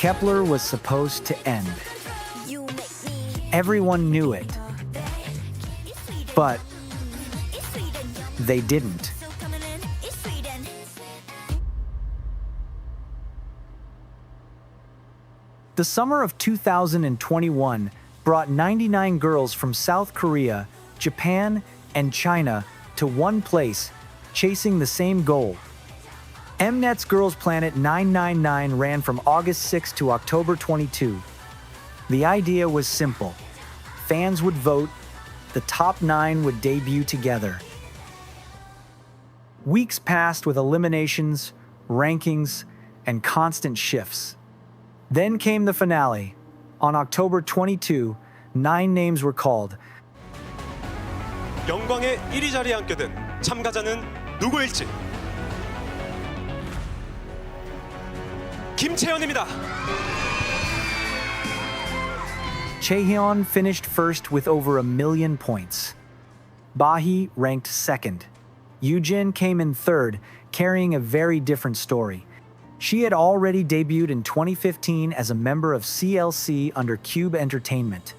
Kep1er was supposed to end. Everyone knew it. But they didn't. The summer of 2021 brought 99 girls from South Korea, Japan, and China to one place, chasing the same goal. Mnet's Girls Planet 999 ran from August 6 to October 22. The idea was simple. Fans would vote, the top 9 would debut together. Weeks passed with eliminations, rankings, and constant shifts. Then came the finale. On October 22, 9 names were called. 영광의 1위 자리에 앉게 된 참가자는 누구일지. 김채연입니다. Chaehyun finished first with over 1 million points. Bahiyyih ranked second. Youngeun came in third, carrying a very different story. She had already debuted in 2015 as a member of CLC under Cube Entertainment.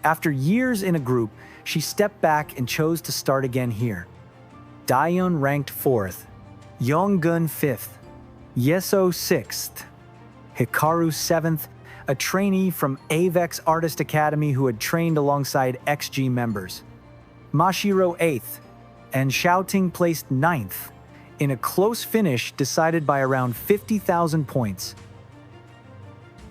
After years in a group, she stepped back and chose to start again here. Youngeun ranked fourth, Youngeun fifth, Yeseo sixth, Hikaru seventh, a trainee from Avex Artist Academy who had trained alongside XG members. Mashiro eighth, and Xiaoting placed ninth, in a close finish decided by around 50,000 points.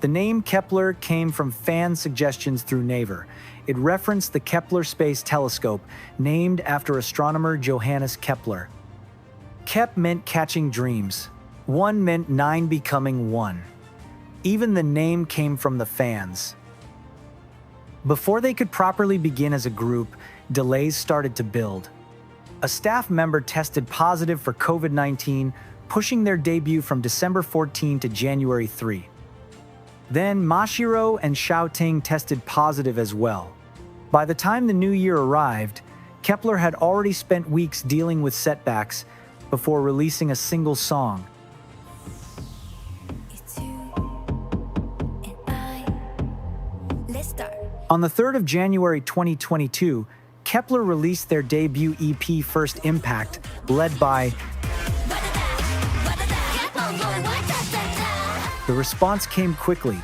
The name Kep1er came from fan suggestions through Naver. It referenced the Kepler Space Telescope, named after astronomer Johannes Kepler. Kep meant catching dreams. 1 meant 9 becoming 1. Even the name came from the fans. Before they could properly begin as a group, delays started to build. A staff member tested positive for COVID-19, pushing their debut from December 14 to January 3. Then Mashiro and Xiaoting tested positive as well. By the time the new year arrived, Kep1er had already spent weeks dealing with setbacks before releasing a single song. On the 3rd of January 2022, Kep1er released their debut EP First Impact, led by. The response came quickly.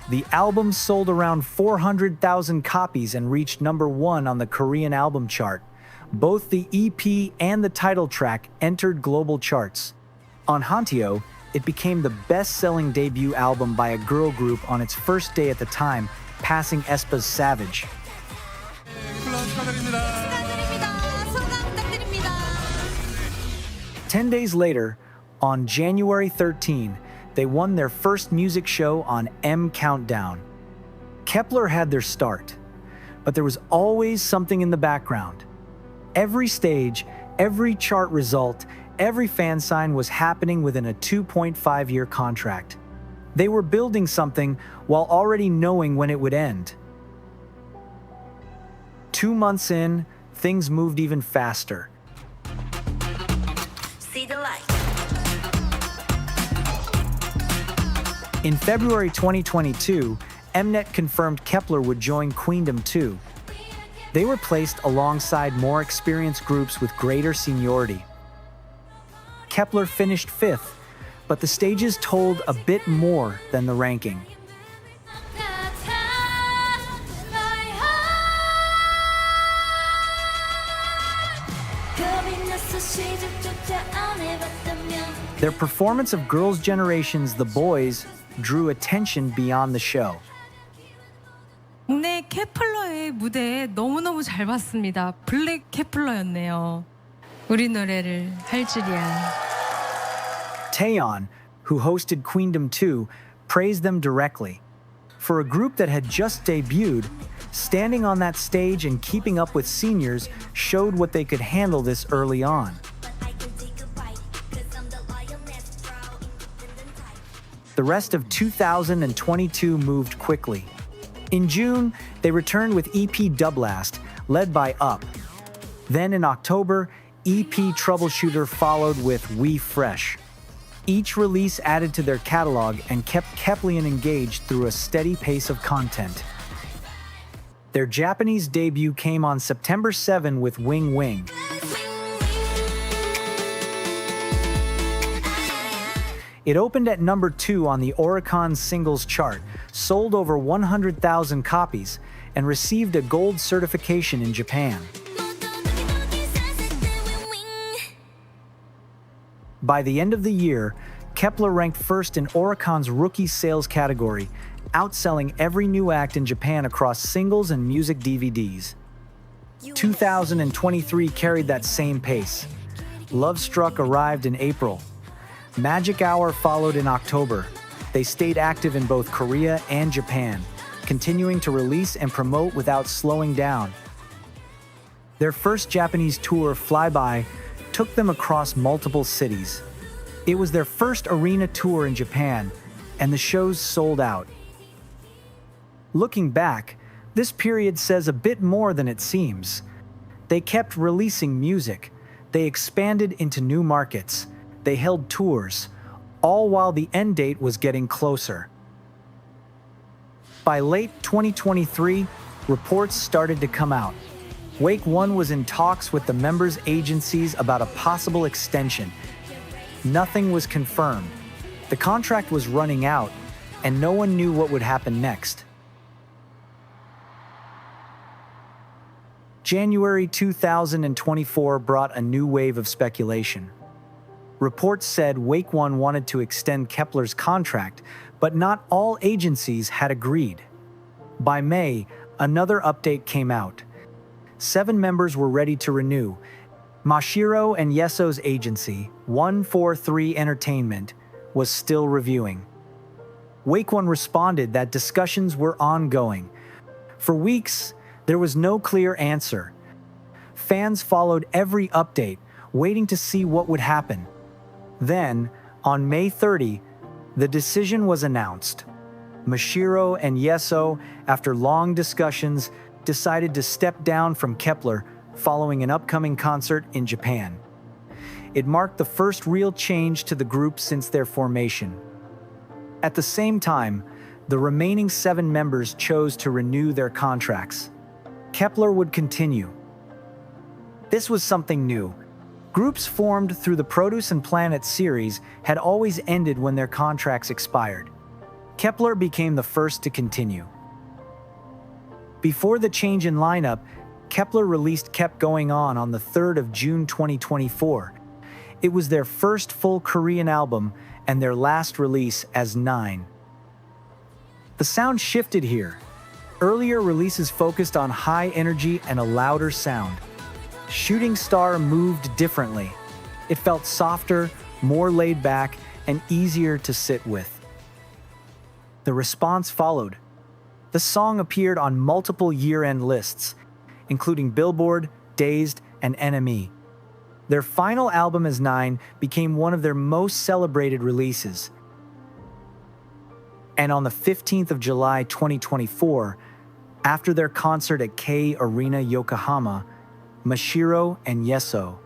The album sold around 400,000 copies and reached number 1 on the Korean album chart. Both the EP and the title track entered global charts. On Hanteo, it became the best-selling debut album by a girl group on its first day at the time, passing aespa's Savage. 10 days later, on January 13, they won their first music show on M Countdown. Kep1er had their start, but there was always something in the background. Every stage, every chart result, every fan sign was happening within a 2.5-year contract. They were building something while already knowing when it would end. 2 months in, things moved even faster. See the light. In February 2022, Mnet confirmed Kep1er would join Queendom 2. They were placed alongside more experienced groups with greater seniority. Kep1er finished 5th, but the stages told a bit more than the ranking. Their performance of Girls' Generation's The Boys drew attention beyond the show. 국내 Kep1er의 무대에 너무너무 잘 봤습니다. 블랙 Kep1er였네요. 우리 노래를 할 줄이야. Taeyeon, who hosted Queendom 2, praised them directly. For a group that had just debuted, standing on that stage and keeping up with seniors showed what they could handle this early on. The rest of 2022 moved quickly. In June, they returned with EP Doublast, led by Up. Then in October, EP Troubleshooter followed with We Fresh. Each release added to their catalog and kept Kep1er engaged through a steady pace of content. Their Japanese debut came on September 7 with Wing Wing. It opened at number 2 on the Oricon singles chart, sold over 100,000 copies, and received a gold certification in Japan. By the end of the year, Kep1er ranked first in Oricon's rookie sales category, outselling every new act in Japan across singles and music DVDs. 2023 carried that same pace. Love Struck arrived in April. Magic Hour followed in October. They stayed active in both Korea and Japan, continuing to release and promote without slowing down. Their first Japanese tour, Flyby, took them across multiple cities. It was their first arena tour in Japan, and the shows sold out. Looking back, this period says a bit more than it seems. They kept releasing music. They expanded into new markets. They held tours, all while the end date was getting closer. By late 2023, reports started to come out. Wake1 was in talks with the members' agencies about a possible extension. Nothing was confirmed. The contract was running out, and no one knew what would happen next. January 2024 brought a new wave of speculation. Reports said Wake1 wanted to extend Kep1er's contract, but not all agencies had agreed. By May, another update came out. 7 members were ready to renew. Mashiro and Yeseo's agency, 143 Entertainment, was still reviewing. Wake1 responded that discussions were ongoing. For weeks, there was no clear answer. Fans followed every update, waiting to see what would happen. Then, on May 30, the decision was announced. Mashiro and Yeseo, after long discussions, decided to step down from Kep1er following an upcoming concert in Japan. It marked the first real change to the group since their formation. At the same time, the remaining 7 members chose to renew their contracts. Kep1er would continue. This was something new. Groups formed through the Produce and Planet series had always ended when their contracts expired. Kep1er became the first to continue. Before the change in lineup, Kep1er released Kept Going On the 3rd of June 2024. It was their first full Korean album and their last release as 9. The sound shifted here. Earlier releases focused on high energy and a louder sound. Shooting Star moved differently. It felt softer, more laid back, and easier to sit with. The response followed. The song appeared on multiple year-end lists, including Billboard, Dazed, and NME. Their final album as 9 became one of their most celebrated releases. And on the 15th of July 2024, after their concert at K Arena Yokohama, Mashiro and Yeseo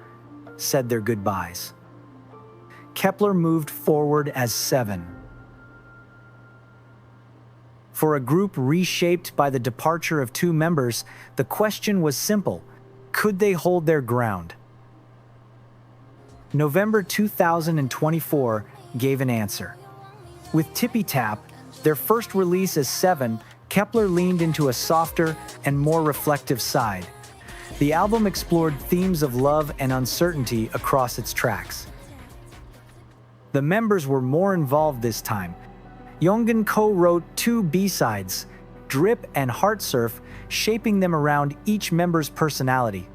said their goodbyes. Kep1er moved forward as 7. For a group reshaped by the departure of 2 members, the question was simple: could they hold their ground? November 2024 gave an answer. With Tippy Tap, their first release as 7, Kep1er leaned into a softer and more reflective side. The album explored themes of love and uncertainty across its tracks. The members were more involved this time. Youngeun co-wrote 2 B-sides, Drip and Heart Surf, shaping them around each member's personality.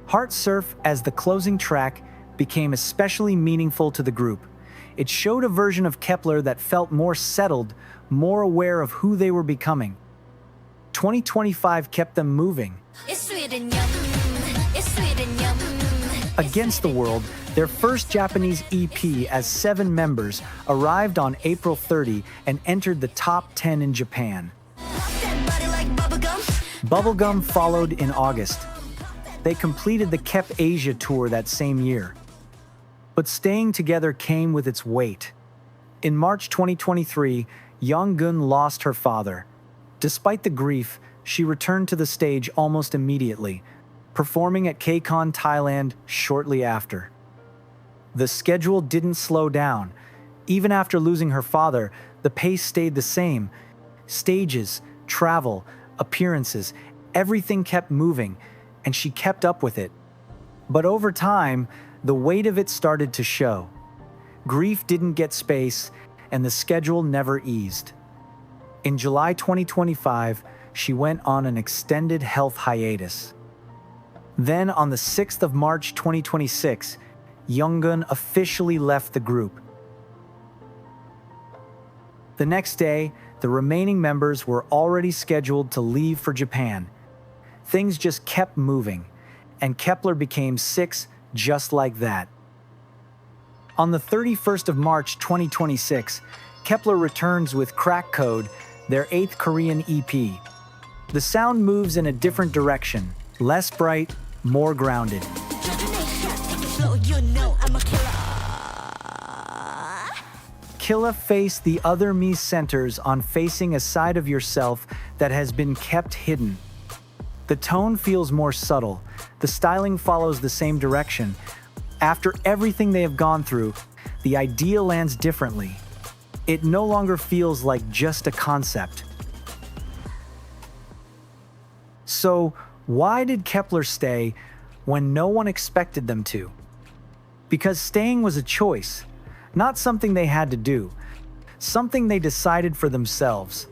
Heart Surf, as the closing track, became especially meaningful to the group. It showed a version of Kep1er that felt more settled, more aware of who they were becoming. 2025 kept them moving. Against the World, their first Japanese EP as 7 members, arrived on April 30 and entered the top 10 in Japan. Bubblegum followed in August. They completed the Kep Asia tour that same year. But staying together came with its weight. In March 2023, Youngeun lost her father. Despite the grief, she returned to the stage almost immediately, performing at KCON Thailand shortly after. The schedule didn't slow down. Even after losing her father, the pace stayed the same. Stages, travel, appearances, everything kept moving, and she kept up with it. But over time, the weight of it started to show. Grief didn't get space, and the schedule never eased. In July 2025, she went on an extended health hiatus. Then, on the 6th of March 2026, Youngeun officially left the group. The next day, the remaining members were already scheduled to leave for Japan. Things just kept moving, and Kep1er became 6 just like that. On the 31st of March 2026, Kep1er returns with Crack Code, their 8th Korean EP. The sound moves in a different direction, less bright, more grounded. Killa face the other me centers on facing a side of yourself that has been kept hidden. The tone feels more subtle. The styling follows the same direction. After everything they have gone through, the idea lands differently. It no longer feels like just a concept. So, why did Kep1er stay when no one expected them to? Because staying was a choice, not something they had to do, something they decided for themselves.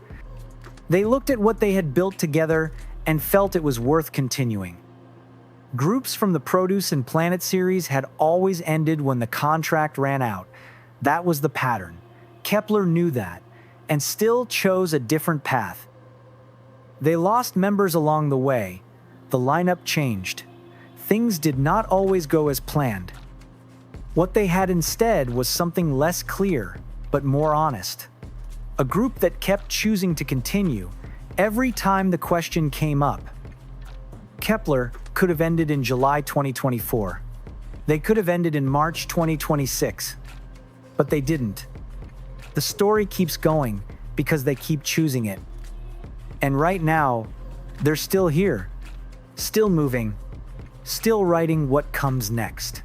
They looked at what they had built together and felt it was worth continuing. Groups from the Produce and Planet series had always ended when the contract ran out. That was the pattern. Kep1er knew that, and still chose a different path. They lost members along the way. The lineup changed. Things did not always go as planned. What they had instead was something less clear, but more honest. A group that kept choosing to continue every time the question came up. Kep1er could have ended in July 2024. They could have ended in March 2026. But they didn't. The story keeps going because they keep choosing it. And right now, they're still here, still moving, still writing what comes next.